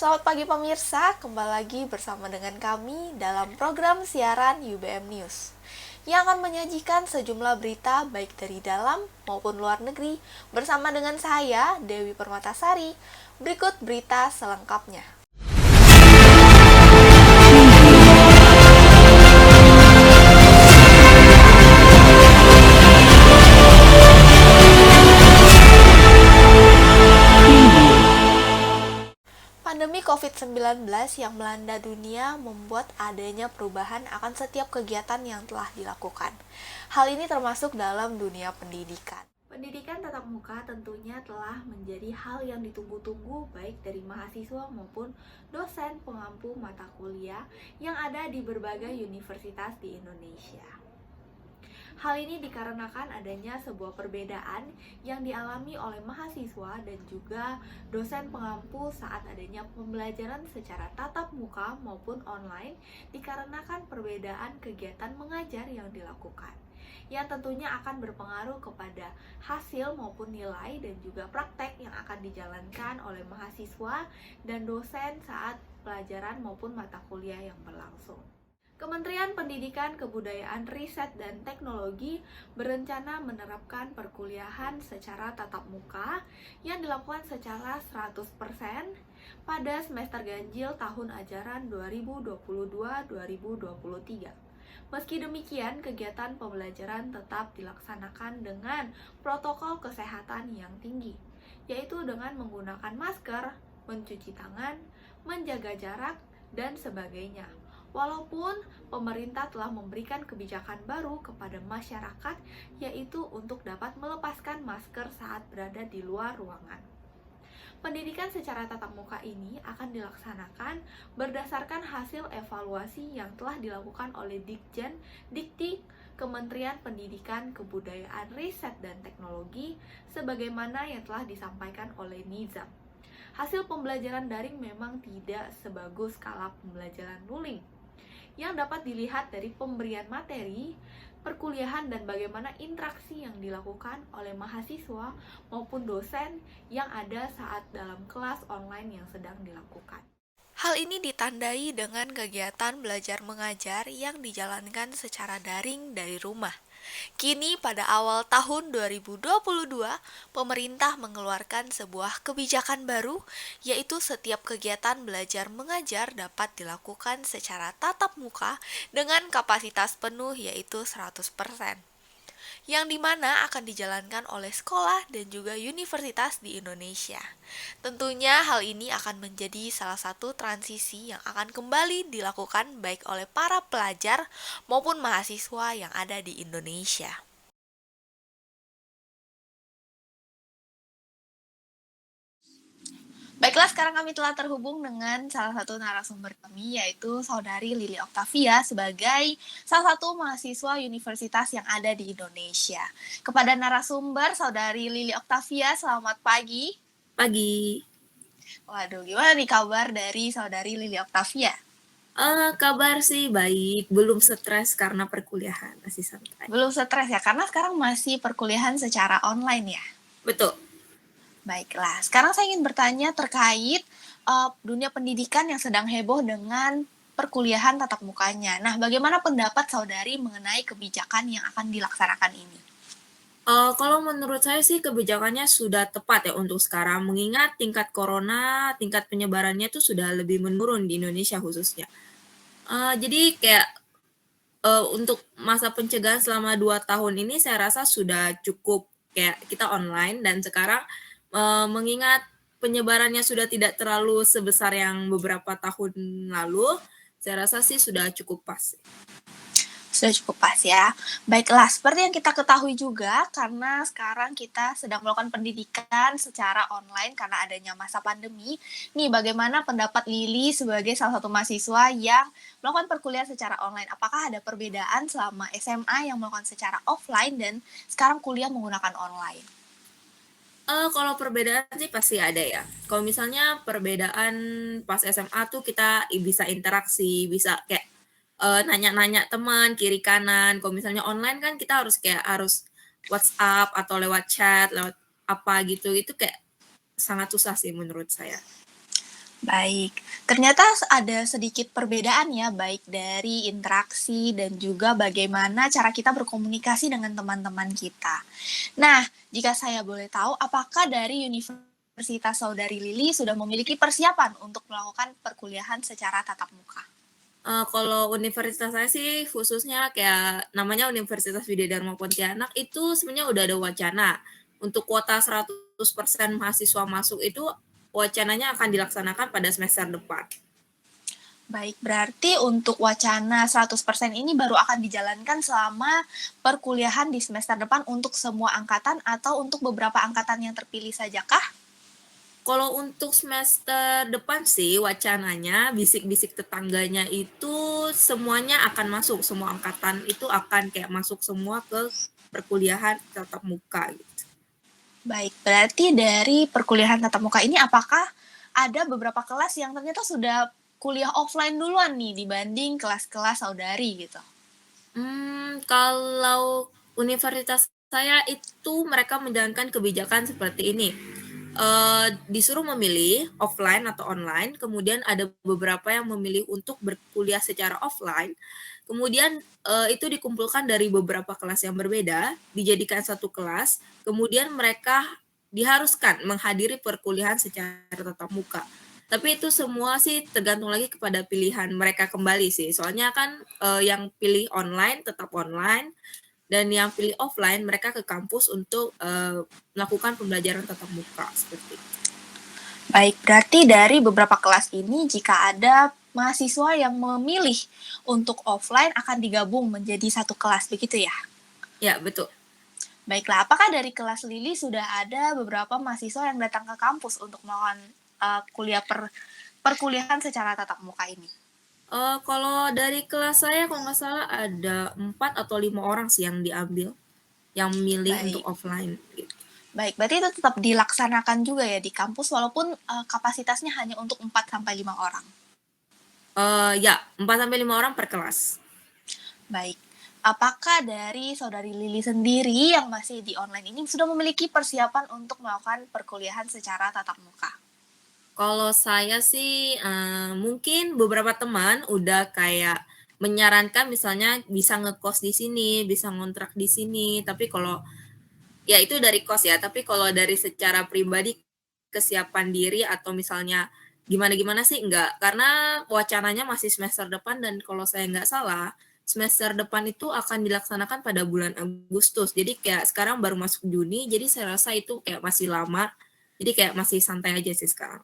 Selamat pagi pemirsa, kembali lagi bersama dengan kami dalam program siaran UBM News yang akan menyajikan sejumlah berita baik dari dalam maupun luar negeri bersama dengan saya, Dewi Permatasari. Berikut berita selengkapnya. Pandemi COVID-19 yang melanda dunia membuat adanya perubahan akan setiap kegiatan yang telah dilakukan. Hal ini termasuk dalam dunia pendidikan. Pendidikan tatap muka tentunya telah menjadi hal yang ditunggu-tunggu baik dari mahasiswa maupun dosen pengampu mata kuliah yang ada di berbagai universitas di Indonesia. Hal ini dikarenakan adanya sebuah perbedaan yang dialami oleh mahasiswa dan juga dosen pengampu saat adanya pembelajaran secara tatap muka maupun online dikarenakan perbedaan kegiatan mengajar yang dilakukan, yang tentunya akan berpengaruh kepada hasil maupun nilai dan juga praktek yang akan dijalankan oleh mahasiswa dan dosen saat pelajaran maupun mata kuliah yang berlangsung. Kementerian Pendidikan, Kebudayaan, Riset, dan Teknologi berencana menerapkan perkuliahan secara tatap muka yang dilakukan secara 100% pada semester ganjil tahun ajaran 2022-2023. Meski demikian, kegiatan pembelajaran tetap dilaksanakan dengan protokol kesehatan yang tinggi, yaitu dengan menggunakan masker, mencuci tangan, menjaga jarak, dan sebagainya. Walaupun pemerintah telah memberikan kebijakan baru kepada masyarakat, yaitu untuk dapat melepaskan masker saat berada di luar ruangan. Pendidikan secara tatap muka ini akan dilaksanakan berdasarkan hasil evaluasi yang telah dilakukan oleh Ditjen Dikti Kementerian Pendidikan, Kebudayaan, Riset, dan Teknologi sebagaimana yang telah disampaikan oleh Nizam. Hasil pembelajaran daring memang tidak sebagus skala pembelajaran luring, yang dapat dilihat dari pemberian materi, perkuliahan, dan bagaimana interaksi yang dilakukan oleh mahasiswa maupun dosen yang ada saat dalam kelas online yang sedang dilakukan. Hal ini ditandai dengan kegiatan belajar mengajar yang dijalankan secara daring dari rumah. Kini pada awal tahun 2022, pemerintah mengeluarkan sebuah kebijakan baru, yaitu setiap kegiatan belajar mengajar dapat dilakukan secara tatap muka dengan kapasitas penuh yaitu 100%, yang dimana akan dijalankan oleh sekolah dan juga universitas di Indonesia. Tentunya hal ini akan menjadi salah satu transisi yang akan kembali dilakukan baik oleh para pelajar maupun mahasiswa yang ada di Indonesia. Baiklah, sekarang kami telah terhubung dengan salah satu narasumber kami, yaitu Saudari Lili Octavia sebagai salah satu mahasiswa universitas yang ada di Indonesia. Kepada narasumber, Saudari Lili Octavia, selamat pagi. Pagi. Waduh, gimana nih kabar dari Saudari Lili Octavia? Kabar sih baik, belum stres karena perkuliahan, masih santai. Belum stres ya, karena sekarang masih perkuliahan secara online ya? Betul. Baiklah, sekarang saya ingin bertanya terkait dunia pendidikan yang sedang heboh dengan perkuliahan tatap mukanya. Nah, bagaimana pendapat saudari mengenai kebijakan yang akan dilaksanakan ini? Kalau menurut saya sih kebijakannya sudah tepat ya untuk sekarang, mengingat tingkat corona, tingkat penyebarannya itu sudah lebih menurun di Indonesia khususnya. Jadi kayak, untuk masa pencegahan selama 2 tahun ini saya rasa sudah cukup kayak kita online dan sekarang, mengingat penyebarannya sudah tidak terlalu sebesar yang beberapa tahun lalu, saya rasa sih sudah cukup pas. Sudah cukup pas ya. Baiklah, seperti yang kita ketahui juga, karena sekarang kita sedang melakukan pendidikan secara online karena adanya masa pandemi. Nih, bagaimana pendapat Lili sebagai salah satu mahasiswa yang melakukan perkuliahan secara online? Apakah ada perbedaan selama SMA yang melakukan secara offline dan sekarang kuliah menggunakan online? Kalau perbedaan sih pasti ada ya. Kalau misalnya perbedaan pas SMA tuh kita bisa interaksi, bisa kayak, nanya-nanya teman kiri kanan. Kalau misalnya online kan kita harus WhatsApp atau lewat chat, lewat apa gitu, itu kayak sangat susah sih menurut saya. Baik, ternyata ada sedikit perbedaan ya, baik dari interaksi dan juga bagaimana cara kita berkomunikasi dengan teman-teman kita. Nah, jika saya boleh tahu, apakah dari Universitas Saudari Lili sudah memiliki persiapan untuk melakukan perkuliahan secara tatap muka? Kalau universitas saya sih khususnya kayak namanya Universitas Widya Dharma Pontianak itu sebenarnya udah ada wacana. Untuk kuota 100% mahasiswa masuk itu wacananya akan dilaksanakan pada semester depan. Baik, berarti untuk wacana 100% ini baru akan dijalankan selama perkuliahan di semester depan untuk semua angkatan atau untuk beberapa angkatan yang terpilih sajakah? Kalau untuk semester depan sih wacananya bisik-bisik tetangganya itu semuanya akan masuk, semua angkatan itu akan kayak masuk semua ke perkuliahan tatap muka gitu. Baik, berarti dari perkuliahan tatap muka ini apakah ada beberapa kelas yang ternyata sudah kuliah offline duluan nih dibanding kelas-kelas saudari gitu? Kalau universitas saya itu mereka menjalankan kebijakan seperti ini. Disuruh memilih offline atau online, kemudian ada beberapa yang memilih untuk berkuliah secara offline. Kemudian itu dikumpulkan dari beberapa kelas yang berbeda, dijadikan satu kelas. Kemudian mereka diharuskan menghadiri perkuliahan secara tatap muka. Tapi itu semua sih tergantung lagi kepada pilihan mereka kembali sih. Soalnya kan yang pilih online tetap online, dan yang pilih offline mereka ke kampus untuk melakukan pembelajaran tatap muka seperti itu. Baik, berarti dari beberapa kelas ini jika ada mahasiswa yang memilih untuk offline akan digabung menjadi satu kelas, begitu ya? Ya, betul. Baiklah, apakah dari kelas Lili sudah ada beberapa mahasiswa yang datang ke kampus untuk melakukan perkuliahan secara tatap muka ini? Kalau dari kelas saya kalau nggak salah ada 4 atau 5 orang sih yang diambil, yang milih untuk Baik. offline gitu. Baik, berarti itu tetap dilaksanakan juga ya di kampus walaupun kapasitasnya hanya untuk 4 sampai 5 orang. Ya, 4 sampai 5 orang per kelas. Baik. Apakah dari saudari Lili sendiri yang masih di online ini sudah memiliki persiapan untuk melakukan perkuliahan secara tatap muka? Kalau saya sih, mungkin beberapa teman udah kayak menyarankan misalnya bisa ngekos di sini, bisa ngontrak di sini, tapi kalau ya itu dari kos ya, tapi kalau dari secara pribadi kesiapan diri atau misalnya gimana-gimana sih enggak, karena wacananya masih semester depan dan kalau saya nggak salah, semester depan itu akan dilaksanakan pada bulan Agustus. Jadi kayak sekarang baru masuk Juni, jadi saya rasa itu kayak masih lama. Jadi kayak masih santai aja sih sekarang.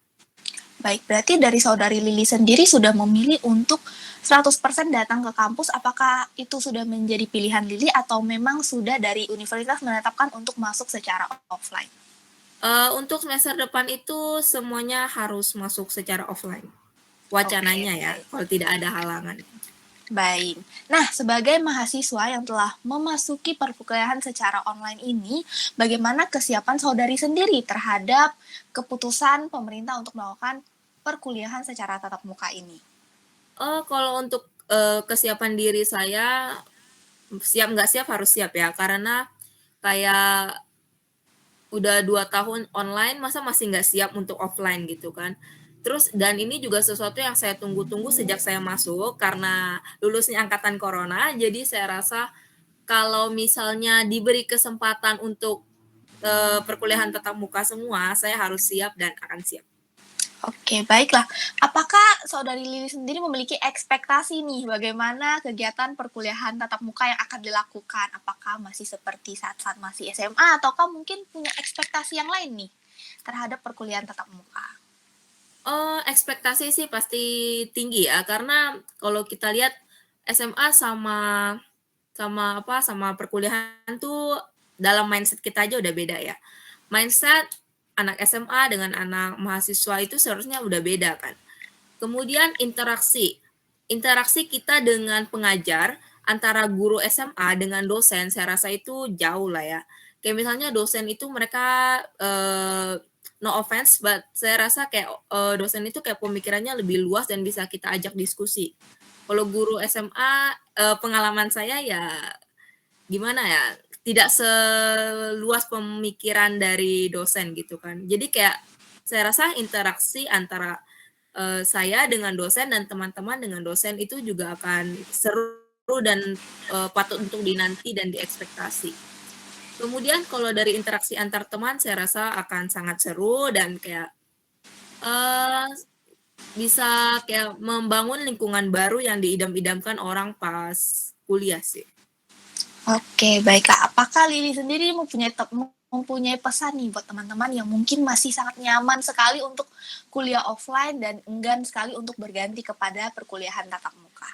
Baik, berarti dari saudari Lili sendiri sudah memilih untuk 100% datang ke kampus. Apakah itu sudah menjadi pilihan Lili atau memang sudah dari universitas menetapkan untuk masuk secara offline? Untuk semester depan itu semuanya harus masuk secara offline. Oke, Wacananya ya, baik. kalau tidak ada halangan. Baik. Nah, sebagai mahasiswa yang telah memasuki perkuliahan secara online ini, bagaimana kesiapan saudari sendiri terhadap keputusan pemerintah untuk melakukan perkuliahan secara tatap muka ini? Kalau untuk, kesiapan diri saya, siap nggak siap harus siap ya, karena kayak udah 2 tahun online, masa masih nggak siap untuk offline gitu kan. Terus dan ini juga sesuatu yang saya tunggu-tunggu sejak saya masuk, karena lulusnya angkatan corona, jadi saya rasa kalau misalnya diberi kesempatan untuk, perkuliahan tatap muka semua, saya harus siap dan akan siap. Oke, baiklah. Apakah saudari Lili sendiri memiliki ekspektasi nih bagaimana kegiatan perkuliahan tatap muka yang akan dilakukan? Apakah masih seperti saat-saat masih SMA ataukah mungkin punya ekspektasi yang lain nih terhadap perkuliahan tatap muka? Ekspektasi sih pasti tinggi ya, karena kalau kita lihat SMA sama sama apa, sama perkuliahan tuh dalam mindset kita aja udah beda ya. Mindset anak SMA dengan anak mahasiswa itu seharusnya udah beda kan. Kemudian interaksi. Interaksi kita dengan pengajar antara guru SMA dengan dosen saya rasa itu jauh lah ya. Kayak misalnya dosen itu mereka no offense but saya rasa kayak dosen itu kayak pemikirannya lebih luas dan bisa kita ajak diskusi. Kalau guru SMA pengalaman saya ya gimana ya, tidak seluas pemikiran dari dosen gitu kan. Jadi kayak saya rasa interaksi antara saya dengan dosen dan teman-teman dengan dosen itu juga akan seru dan, patut untuk dinanti dan diekspektasi. Kemudian kalau dari interaksi antar teman saya rasa akan sangat seru dan kayak, eee, bisa kayak membangun lingkungan baru yang diidam-idamkan orang pas kuliah sih. Oke, baiklah. Apakah Lili sendiri mempunyai pesan nih buat teman-teman yang mungkin masih sangat nyaman sekali untuk kuliah offline dan enggan sekali untuk berganti kepada perkuliahan tatap muka?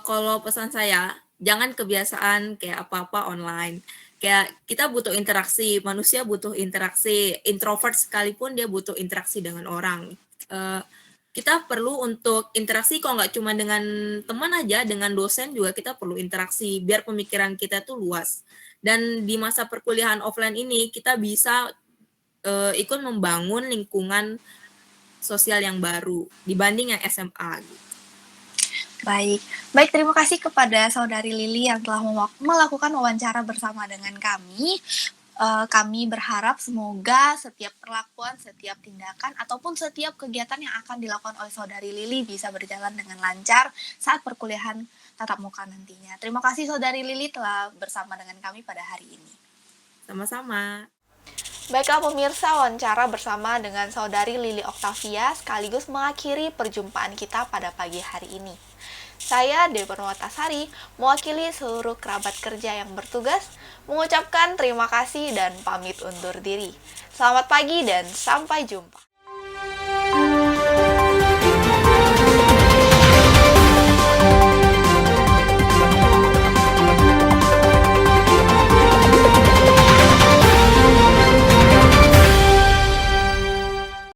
Kalau pesan saya, jangan kebiasaan kayak apa-apa online. Kayak kita butuh interaksi, manusia butuh interaksi, introvert sekalipun dia butuh interaksi dengan orang. Eee, kita perlu untuk interaksi kalau nggak cuma dengan teman aja, dengan dosen juga kita perlu interaksi, biar pemikiran kita tuh luas. Dan di masa perkuliahan offline ini kita bisa, ikut membangun lingkungan sosial yang baru dibanding yang SMA gitu. Baik. Baik, terima kasih kepada saudari Lili yang telah melakukan wawancara bersama dengan kami. Kami berharap semoga setiap perlakuan, setiap tindakan, ataupun setiap kegiatan yang akan dilakukan oleh saudari Lili bisa berjalan dengan lancar saat perkuliahan tatap muka nantinya. Terima kasih saudari Lili telah bersama dengan kami pada hari ini. Sama-sama. Baiklah pemirsa, wawancara bersama dengan saudari Lili Oktavia sekaligus mengakhiri perjumpaan kita pada pagi hari ini. Saya, Dewi Purwatasari, mewakili seluruh kerabat kerja yang bertugas, mengucapkan terima kasih dan pamit undur diri. Selamat pagi dan sampai jumpa.